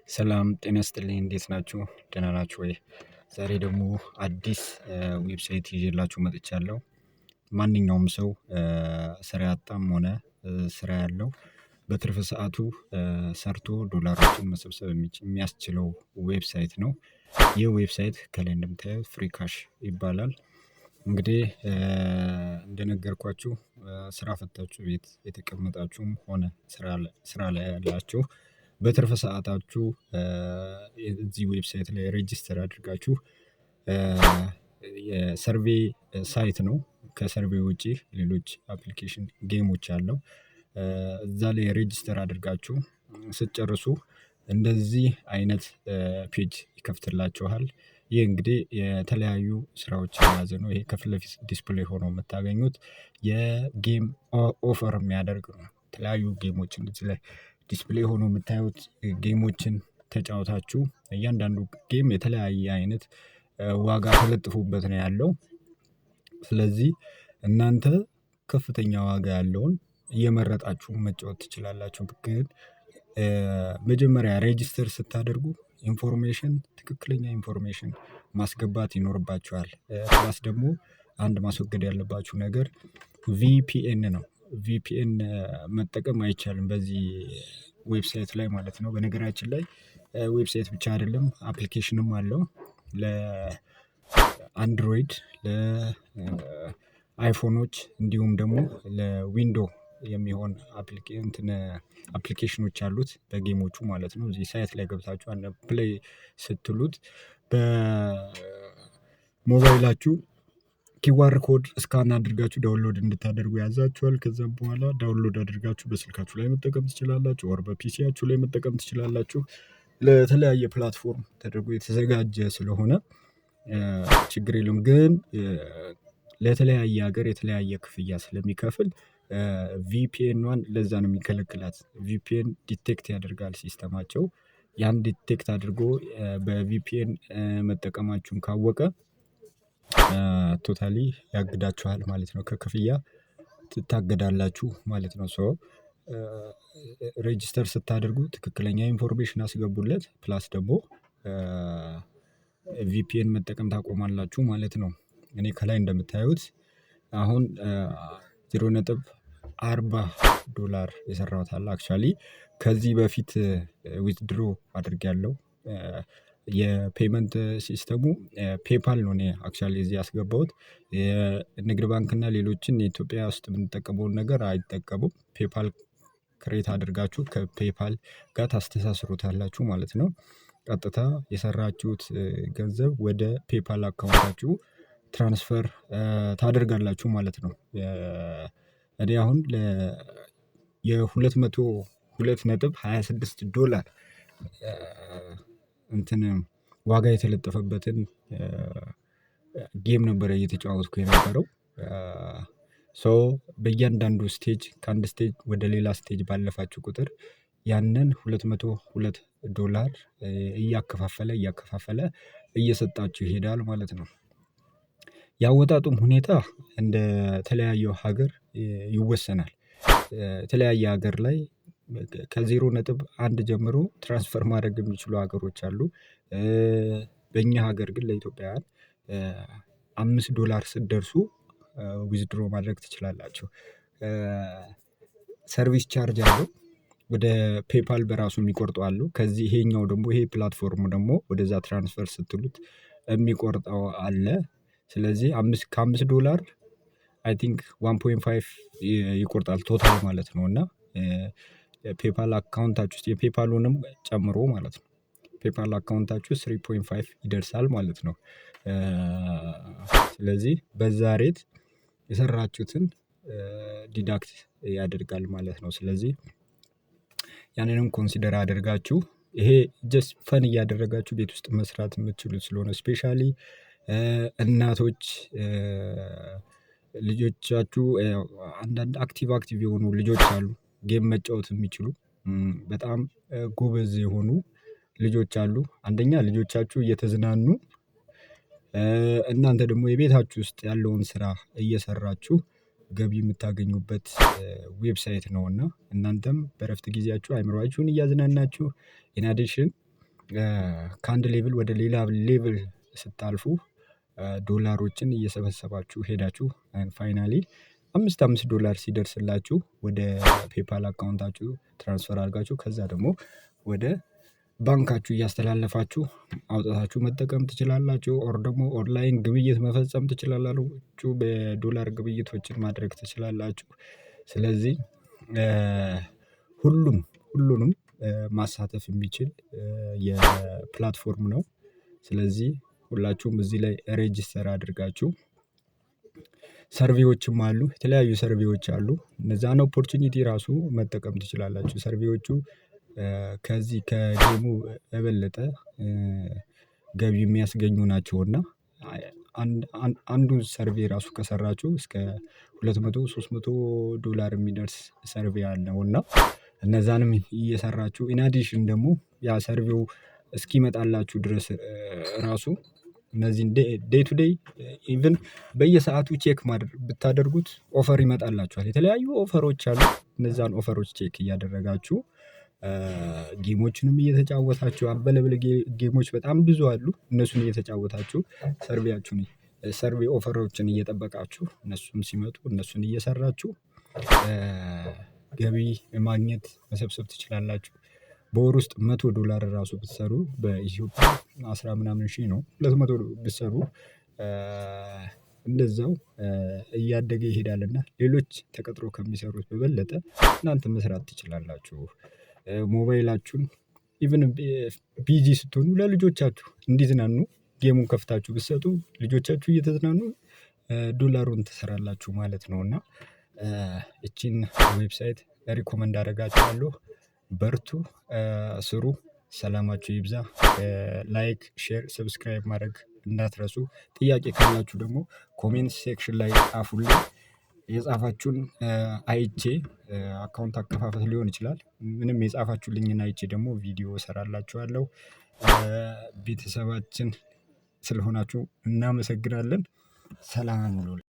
ሰላም ጤና ይስጥልኝ እንዴት ናችሁ ደህና ናችሁ ወይ? ዛሬ ደግሞ አዲስ ዌብሳይት ይዤላችሁ መጥቻለሁ። ማንኛውም ሰው ስራ ያጣም ሆነ ስራ ያለው በትርፍ ሰዓቱ ሰርቶ ዶላሮችን መሰብሰብ የሚያስችለው ዌብሳይት ነው። ይህ ዌብሳይት ከላይ እንደምታዩት ፍሪ ካሽ ይባላል። እንግዲህ እንደነገርኳችሁ ስራ ፈታችሁ ቤት የተቀመጣችሁም ሆነ ስራ ላይ ያላችሁ በትርፍ ሰዓታችሁ እዚህ ዌብሳይት ላይ ሬጅስተር አድርጋችሁ የሰርቬይ ሳይት ነው። ከሰርቬይ ውጪ ሌሎች አፕሊኬሽን ጌሞች አለው። እዛ ላይ ሬጅስተር አድርጋችሁ ስትጨርሱ እንደዚህ አይነት ፔጅ ይከፍትላችኋል። ይህ እንግዲህ የተለያዩ ስራዎችን የያዘ ነው። ይሄ ከፊት ለፊት ዲስፕሌይ ሆኖ የምታገኙት የጌም ኦፈር የሚያደርግ ነው። የተለያዩ ጌሞችን እዚህ ላይ ዲስፕሌይ ሆኖ የምታዩት ጌሞችን ተጫውታችሁ እያንዳንዱ ጌም የተለያየ አይነት ዋጋ ተለጥፎበት ነው ያለው። ስለዚህ እናንተ ከፍተኛ ዋጋ ያለውን እየመረጣችሁ መጫወት ትችላላችሁ። ግን መጀመሪያ ሬጅስተር ስታደርጉ ኢንፎርሜሽን ትክክለኛ ኢንፎርሜሽን ማስገባት ይኖርባችኋል። ፕላስ ደግሞ አንድ ማስወገድ ያለባችሁ ነገር ቪፒኤን ነው። ቪፒኤን መጠቀም አይቻልም በዚህ ዌብሳይት ላይ ማለት ነው። በነገራችን ላይ ዌብሳይት ብቻ አይደለም አፕሊኬሽንም አለው። ለአንድሮይድ ለአይፎኖች እንዲሁም ደግሞ ለዊንዶ የሚሆን አፕሊኬሽኖች አሉት በጌሞቹ ማለት ነው። እዚህ ሳይት ላይ ገብታችሁ ፕሌይ ስትሉት በሞባይላችሁ ኪዋር ኮድ ስካን አድርጋችሁ ዳውንሎድ እንድታደርጉ ያዛችኋል። ከዛም በኋላ ዳውንሎድ አድርጋችሁ በስልካችሁ ላይ መጠቀም ትችላላችሁ ኦር በፒሲያችሁ ላይ መጠቀም ትችላላችሁ። ለተለያየ ፕላትፎርም ተደርጎ የተዘጋጀ ስለሆነ ችግር የለውም። ግን ለተለያየ ሀገር የተለያየ ክፍያ ስለሚከፍል ቪፒኤኗን ለዛ ነው የሚከለክላት። ቪፒኤን ዲቴክት ያደርጋል ሲስተማቸው ያን ዲቴክት አድርጎ በቪፒኤን መጠቀማችሁን ካወቀ ቶታሊ ያግዳችኋል ማለት ነው። ከክፍያ ትታገዳላችሁ ማለት ነው። ሶ ሬጅስተር ስታደርጉ ትክክለኛ ኢንፎርሜሽን አስገቡለት ፕላስ ደግሞ ቪፒኤን መጠቀም ታቆማላችሁ ማለት ነው። እኔ ከላይ እንደምታዩት አሁን 0.40 ዶላር የሰራሁት አለ አክቹዋሊ ከዚህ በፊት ዊዝድሮ አድርጌያለሁ። የፔመንት ሲስተሙ ፔፓል ነው። እኔ አክቹዋሊ እዚህ ያስገባሁት የንግድ ባንክ እና ሌሎችን የኢትዮጵያ ውስጥ የምንጠቀመውን ነገር አይጠቀሙም። ፔፓል ክሬት አድርጋችሁ ከፔፓል ጋር ታስተሳስሩታላችሁ ማለት ነው። ቀጥታ የሰራችሁት ገንዘብ ወደ ፔፓል አካውንታችሁ ትራንስፈር ታደርጋላችሁ ማለት ነው። እኔ አሁን የ202.26 ዶላር እንትን ዋጋ የተለጠፈበትን ጌም ነበረ እየተጫወትኩ የነበረው። ሶ በእያንዳንዱ ስቴጅ ከአንድ ስቴጅ ወደ ሌላ ስቴጅ ባለፋችሁ ቁጥር ያንን 202 ዶላር እያከፋፈለ እየሰጣችሁ ይሄዳል ማለት ነው። ያወጣጡም ሁኔታ እንደ ተለያየው ሀገር ይወሰናል። የተለያየ ሀገር ላይ ከ0.1 ጀምሮ ትራንስፈር ማድረግ የሚችሉ ሀገሮች አሉ። በእኛ ሀገር ግን ለኢትዮጵያውያን 5 ዶላር ስትደርሱ ዊዝድሮ ማድረግ ትችላላችሁ። ሰርቪስ ቻርጅ አለው። ወደ ፔፓል በራሱ የሚቆርጡ አሉ። ከዚህ ይሄኛው ደግሞ ይሄ ፕላትፎርም ደግሞ ወደዛ ትራንስፈር ስትሉት የሚቆርጠው አለ። ስለዚህ ከ5 ዶላር አይ ቲንክ 1.5 ይቆርጣል ቶታል ማለት ነው። እና ፔፓል አካውንታችሁ ውስጥ የፔፓሉንም ጨምሮ ማለት ነው ፔፓል አካውንታችሁ 3.5 ይደርሳል ማለት ነው። ስለዚህ በዛ ሬት የሰራችሁትን ዲዳክት ያደርጋል ማለት ነው። ስለዚህ ያንንም ኮንሲደር አድርጋችሁ ይሄ ጀስት ፈን እያደረጋችሁ ቤት ውስጥ መስራት የምትችሉት ስለሆነ ስፔሻሊ እናቶች ልጆቻችሁ አንዳንድ አክቲቭ የሆኑ ልጆች አሉ ጌም መጫወት የሚችሉ በጣም ጎበዝ የሆኑ ልጆች አሉ። አንደኛ ልጆቻችሁ እየተዝናኑ እናንተ ደግሞ የቤታችሁ ውስጥ ያለውን ስራ እየሰራችሁ ገቢ የምታገኙበት ዌብሳይት ነው። እና እናንተም በእረፍት ጊዜያችሁ አይምሮአችሁን እያዝናናችሁ ኢን አዲሽን ከአንድ ሌቭል ወደ ሌላ ሌቭል ስታልፉ ዶላሮችን እየሰበሰባችሁ ሄዳችሁ ፋይናሊ $5 ሲደርስላችሁ ወደ ፔፓል አካውንታችሁ ትራንስፈር አድርጋችሁ ከዛ ደግሞ ወደ ባንካችሁ እያስተላለፋችሁ አውጥታችሁ መጠቀም ትችላላችሁ። ኦር ደግሞ ኦንላይን ግብይት መፈጸም ትችላላችሁ። በዶላር ግብይቶችን ማድረግ ትችላላችሁ። ስለዚህ ሁሉንም ማሳተፍ የሚችል የፕላትፎርም ነው። ስለዚህ ሁላችሁም እዚህ ላይ ሬጅስተር አድርጋችሁ ሰርቬዎችም አሉ፣ የተለያዩ ሰርቬዎች አሉ። እነዛን ኦፖርቹኒቲ ራሱ መጠቀም ትችላላችሁ። ሰርቬዎቹ ከዚህ ከጌሙ የበለጠ ገቢ የሚያስገኙ ናቸውና አንዱን ሰርቬ ራሱ ከሰራችሁ እስከ $200-300 የሚደርስ ሰርቬ አለው እና እነዛንም እየሰራችሁ ኢን አዲሽን ደግሞ ያ ሰርቬው እስኪመጣላችሁ ድረስ ራሱ እነዚህን ዴይ ቱ ዴይ ኢቭን በየሰዓቱ ቼክ ብታደርጉት ኦፈር ይመጣላችኋል። የተለያዩ ኦፈሮች አሉ። እነዛን ኦፈሮች ቼክ እያደረጋችሁ ጌሞችንም እየተጫወታችሁ አቬለብል ጌሞች በጣም ብዙ አሉ። እነሱን እየተጫወታችሁ ሰርቬ ኦፈሮችን እየጠበቃችሁ እነሱም ሲመጡ እነሱን እየሰራችሁ ገቢ ማግኘት መሰብሰብ ትችላላችሁ። በወር ውስጥ $100 ራሱ ብትሰሩ በኢትዮጵያ 10 ምናምን ሺህ ነው። 200 ብትሰሩ እንደዛው እያደገ ይሄዳልና ሌሎች ተቀጥሮ ከሚሰሩት በበለጠ እናንተ መስራት ትችላላችሁ። ሞባይላችሁን ኢቭን ቢዚ ስትሆኑ ለልጆቻችሁ እንዲዝናኑ ጌሙን ከፍታችሁ ብትሰጡ ልጆቻችሁ እየተዝናኑ ዶላሩን ትሰራላችሁ ማለት ነው። እና እቺን ዌብሳይት ሪኮመንድ አደርጋችኋለሁ። በርቱ፣ ስሩ፣ ሰላማችሁ ይብዛ። ላይክ፣ ሼር፣ ሰብስክራይብ ማድረግ እንዳትረሱ። ጥያቄ ካላችሁ ደግሞ ኮሜንት ሴክሽን ላይ ጻፉልኝ። የጻፋችሁን አይቼ አካውንት አከፋፈት ሊሆን ይችላል። ምንም የጻፋችሁልኝን አይቼ ደግሞ ቪዲዮ እሰራላችኋለሁ። ቤተሰባችን ስለሆናችሁ እናመሰግናለን። ሰላም ሁኑ።